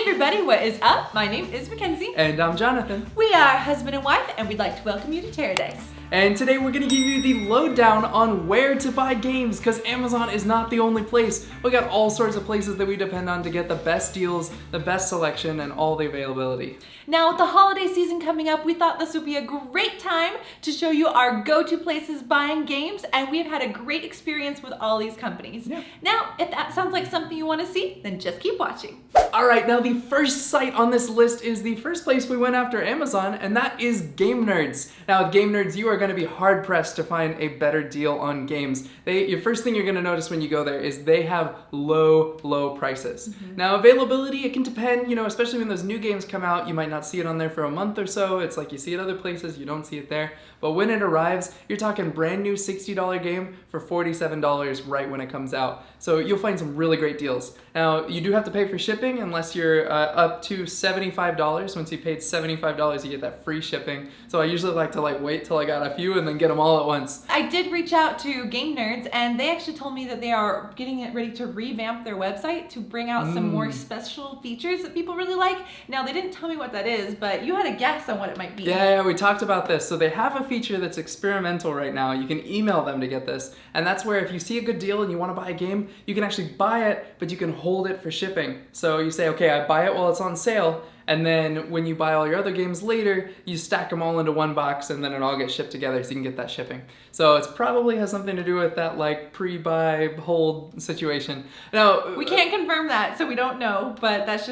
everybody, what is up? My name is Mackenzie. And I'm Jonathan. We are husband and wife, and we'd like to welcome you to TerreDice. And today we're going to give you the lowdown on where to buy games, because Amazon is not the only place. We got all sorts of places that we depend on to get the best deals, the best selection, and all the availability. Now, with the holiday season coming up, we thought this would be a great time to show you our go-to places buying games, and we've had a great experience with all these companies. Yeah. Now, if that sounds like something you want to see, then just keep watching. All right, now the first site on this list is the first place we went after Amazon, and that is Game Nerds. Now, with Game Nerds, you are going to be hard-pressed to find a better deal on games. Your first thing you're going to notice when you go there is they have low prices. Mm-hmm. Now, availability, it can depend, especially when those new games come out, you might not see it on there for a month or so. It's like you see it other places, you don't see it there. But when it arrives, you're talking brand new $60 game for $47 right when it comes out. So you'll find some really great deals. Now, you do have to pay for shipping unless you're up to $75. Once you paid $75, you get that free shipping. So I usually like to wait till I got a few and then get them all at once. I did reach out to Game Nerds, and they actually told me that they are getting it ready to revamp their website to bring out some more special features that people really like. Now, they didn't tell me what that is, but you had a guess on what it might be. Yeah, we talked about this. So they have a feature that's experimental right now. You can email them to get this, and that's where if you see a good deal and you want to buy a game, you can actually buy it, but you can hold it for shipping. So you say, okay, I buy it while it's on sale, and then when you buy all your other games later, you stack them all into one box, and then it all gets shipped together so you can get that shipping. So it probably has something to do with that pre-buy hold situation. Now, we can't confirm that, so we don't know, but that's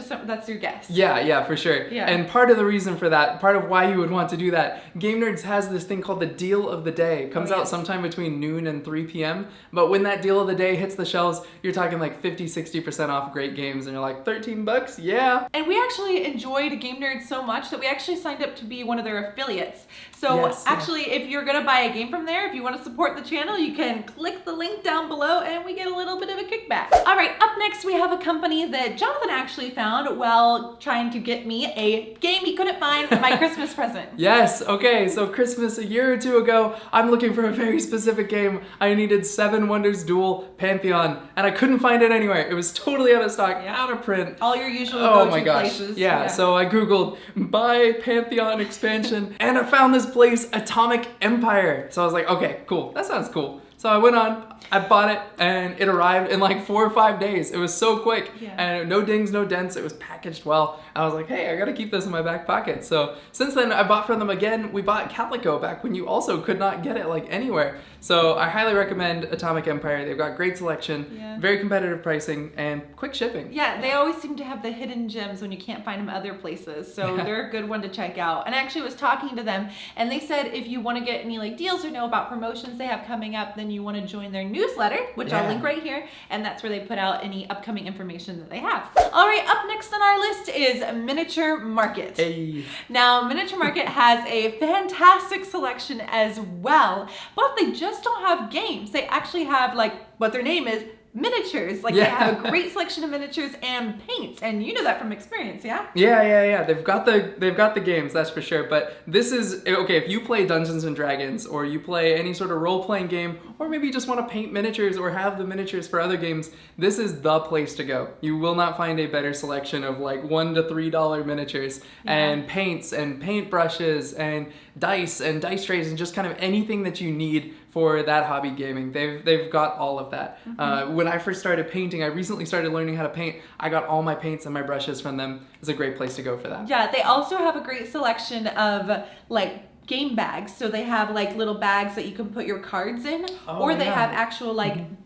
your guess. Yeah, for sure. Yeah. And part of the reason for that, part of why you would want to do that, Game Nerds has this thing called the deal of the day. It comes out sometime between noon and 3 p.m. But when that deal of the day hits the shelves, you're talking 50-60% off great games, and you're like, $13? Yeah. And we actually enjoyed Game Nerds so much that we actually signed up to be one of their affiliates. So if you're gonna buy a game from there, if you want to support the channel, you can click the link down below and we get a little bit of a kickback. All right, up next we have a company that Jonathan actually found while trying to get me a game he couldn't find for my Christmas present. Yes, okay, so Christmas a year or two ago, I'm looking for a very specific game. I needed Seven Wonders Duel Pantheon, and I couldn't find it anywhere. It was totally out of stock, out of print. All your usual go-to places. Yeah, so I Googled buy Pantheon expansion, and I found this place, Atomic Empire. So I was like, okay, cool, that sounds cool. So I went on, I bought it, and it arrived in 4 or 5 days. It was so quick, and no dings, no dents. It was packaged well. I was like, hey, I gotta keep this in my back pocket. So since then, I bought from them again. We bought Calico back when you also could not get it anywhere. So I highly recommend Atomic Empire. They've got great selection, very competitive pricing, and quick shipping. Yeah, they always seem to have the hidden gems when you can't find them other places. So they're a good one to check out. And I actually was talking to them, and they said if you want to get any deals or know about promotions they have coming up, then you want to join their newsletter, which I'll link right here, and that's where they put out any upcoming information that they have. All right, up next on our list is Miniature Market. Hey. Now, Miniature Market has a fantastic selection as well, but they just don't have games. They actually have what their name is, miniatures. They have a great selection of miniatures and paints, and you know that from experience, yeah? Yeah. They've got the games, that's for sure. But this is okay if you play Dungeons and Dragons, or you play any sort of role-playing game, or maybe you just want to paint miniatures or have the miniatures for other games. This is the place to go. You will not find a better selection of $1 to $3 miniatures and paints and paint brushes and dice trays and just kind of anything that you need for that hobby gaming. They've got all of that. When I first started painting, I recently started learning how to paint. I got all my paints and my brushes from them. It's a great place to go for that. Yeah, they also have a great selection of game bags. So they have little bags that you can put your cards in, or they have actual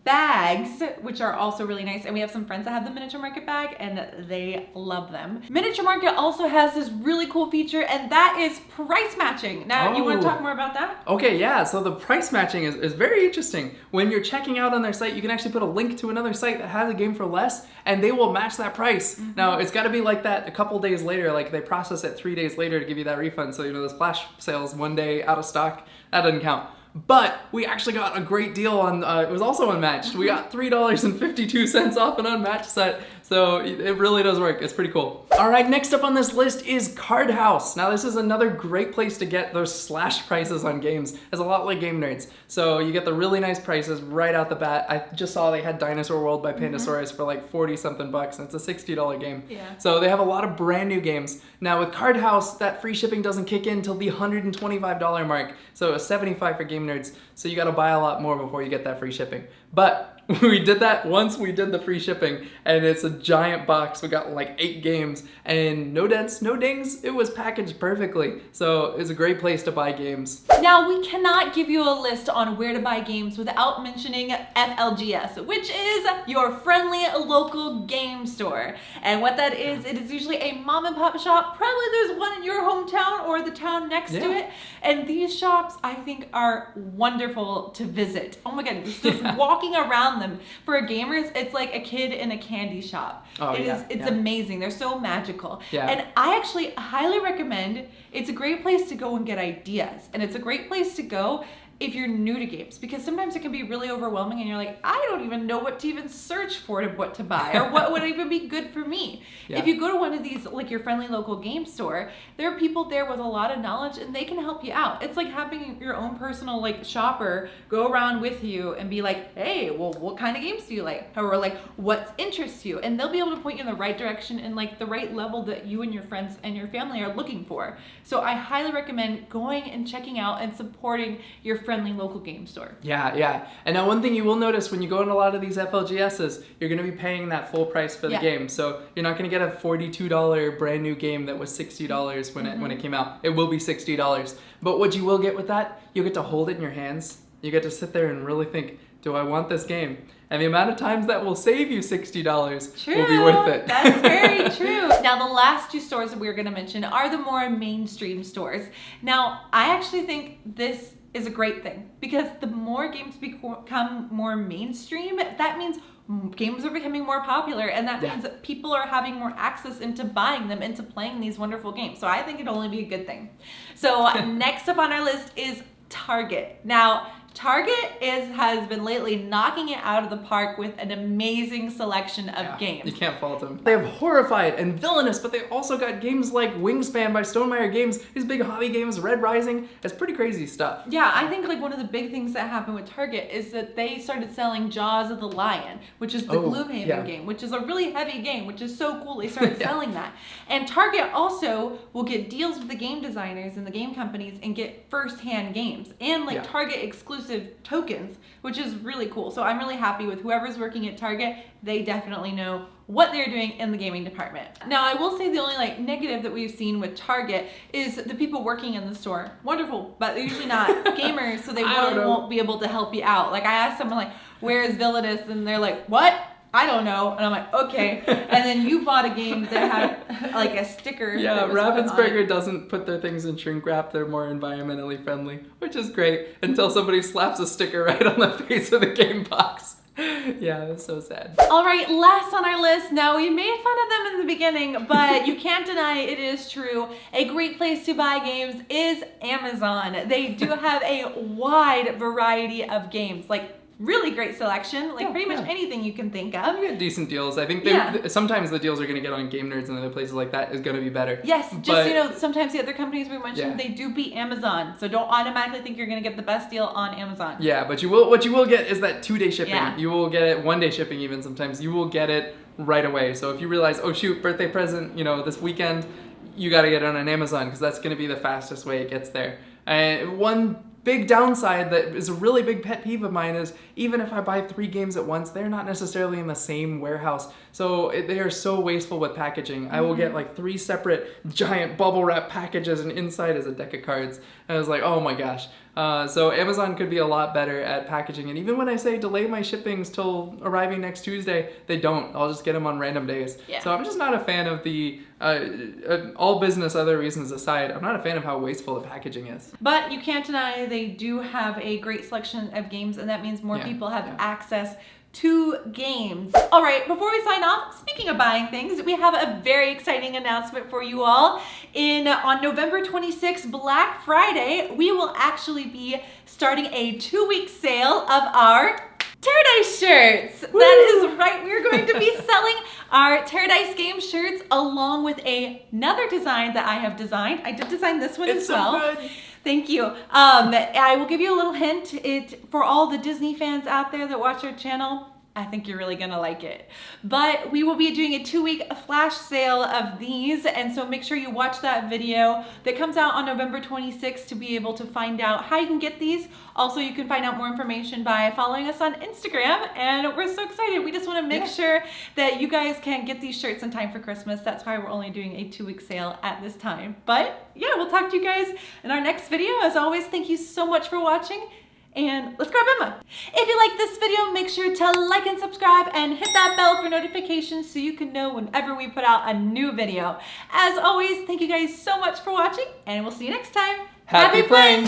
bags, which are also really nice. And we have some friends that have the Miniature Market bag, and they love them. Miniature Market also has this really cool feature, and that is price matching. Now, you want to talk more about that? Okay, yeah. So the price matching is very interesting. When you're checking out on their site, you can actually put a link to another site that has a game for less, and they will match that price. Now, it's got to be like that a couple days later. They process it 3 days later to give you that refund. So, those flash sales 1 day out of stock, that doesn't count. But we actually got a great deal on, it was also unmatched. We got $3.52 off an unmatched set. So it really does work. It's pretty cool. All right, next up on this list is Card House. Now this is another great place to get those slash prices on games. It's a lot like Game Nerds. So you get the really nice prices right out the bat. I just saw they had Dinosaur World by Pandasaurus for like 40 something bucks, and it's a $60 game. Yeah. So they have a lot of brand new games. Now with Card House, that free shipping doesn't kick in till the $125 mark. So it's $75 for Game Nerds. So you gotta buy a lot more before you get that free shipping. But we did that once we did the free shipping, and it's a giant box. We got like 8 games and no dents, no dings. It was packaged perfectly. So it's a great place to buy games. Now, we cannot give you a list on where to buy games without mentioning FLGS, which is your friendly local game store. And what that is, it is usually a mom and pop shop. Probably there's one in your hometown or the town next to it. And these shops, I think, are wonderful to visit. Oh my God, just walking around them. For gamers, it's like a kid in a candy shop. Oh, It's amazing. They're so magical. Yeah. And I actually highly recommend, it's a great place to go and get ideas. And it's a great place to go if you're new to games, because sometimes it can be really overwhelming and you're like, I don't even know what to even search for to what to buy or what would even be good for me. Yeah. If you go to one of these, like your friendly local game store, there are people there with a lot of knowledge and they can help you out. It's like having your own personal like shopper go around with you and be like, hey, well, what kind of games do you like? Or like, what interests you? And they'll be able to point you in the right direction and like the right level that you and your friends and your family are looking for. So I highly recommend going and checking out and supporting your friendly local game store. Yeah. And now one thing you will notice when you go into a lot of these FLGSs, you're going to be paying that full price for the game. So you're not going to get a $42 brand new game that was $60 when it came out. It will be $60. But what you will get with that, you'll get to hold it in your hands. You get to sit there and really think, do I want this game? And the amount of times that will save you $60 will be worth it. That's very true. Now, the last 2 stores that we're going to mention are the more mainstream stores. Now, I actually think this is a great thing, because the more games become more mainstream, that means games are becoming more popular, and that means that people are having more access into buying them, into playing these wonderful games. So I think it'll only be a good thing. So next up on our list is Target. Now, Target has been lately knocking it out of the park with an amazing selection of games. You can't fault them. They have Horrified and Villainous, but they also got games like Wingspan by Stonemaier Games, these big hobby games, Red Rising. It's pretty crazy stuff. Yeah, I think like one of the big things that happened with Target is that they started selling Jaws of the Lion, which is the Gloomhaven game, which is a really heavy game, which is so cool. They started selling that. And Target also will get deals with the game designers and the game companies and get first-hand games and like Target exclusive tokens, which is really cool. So I'm really happy with whoever's working at Target. They definitely know what they're doing in the gaming department. Now, I will say the only like negative that we've seen with Target is the people working in the store. Wonderful, but they're usually not gamers, so they really won't be able to help you out. Like I asked someone like, where is Villainous? And they're like, what? I don't know. And I'm like, okay. And then you bought a game that had like a sticker. Yeah, Ravensburger doesn't put their things in shrink wrap. They're more environmentally friendly, which is great, until somebody slaps a sticker right on the face of the game box. Yeah, it was so sad. All right, last on our list. Now, we made fun of them in the beginning, but you can't deny it is true. A great place to buy games is Amazon. They do have a wide variety of games, like really great selection, like pretty much anything you can think of. You get decent deals. I think sometimes the deals are going to get on Game Nerds and other places like that is going to be better. Yes, just sometimes the other companies we mentioned, they do beat Amazon. So don't automatically think you're going to get the best deal on Amazon. Yeah, but what you will get is that 2-day shipping. Yeah. You will get it 1-day shipping even sometimes. You will get it right away. So if you realize, oh shoot, birthday present, this weekend, you got to get it on Amazon, because that's going to be the fastest way it gets there. And one big downside that is a really big pet peeve of mine is, even if I buy 3 games at once, they're not necessarily in the same warehouse. So they are so wasteful with packaging. I will get like 3 separate giant bubble wrap packages, and inside is a deck of cards. And I was like, oh my gosh. So Amazon could be a lot better at packaging. And even when I say delay my shippings till arriving next Tuesday, they don't. I'll just get them on random days. Yeah. So I'm just not a fan of the, all business, other reasons aside, I'm not a fan of how wasteful the packaging is. But you can't deny they do have a great selection of games, and that means more people have access 2 games. All right, before we sign off, speaking of buying things, we have a very exciting announcement for you all. On November 26th, Black Friday, we will actually be starting a 2-week sale of our TerreDice shirts. Woo! That is right. We're going to be selling our TerreDice game shirts along with another design that I have designed. I did design this one as well. It's so good. Thank you. I will give you a little hint. For all the Disney fans out there that watch our channel, I think you're really gonna like it. But we will be doing a 2-week flash sale of these, and so make sure you watch that video that comes out on November 26th to be able to find out how you can get these. Also, you can find out more information by following us on Instagram, and we're so excited. We just wanna make sure that you guys can get these shirts in time for Christmas. That's why we're only doing a 2-week sale at this time. But yeah, we'll talk to you guys in our next video. As always, thank you so much for watching. And let's grab Emma. If you like this video, make sure to like and subscribe and hit that bell for notifications so you can know whenever we put out a new video. As always, thank you guys so much for watching, and we'll see you next time. Happy playing!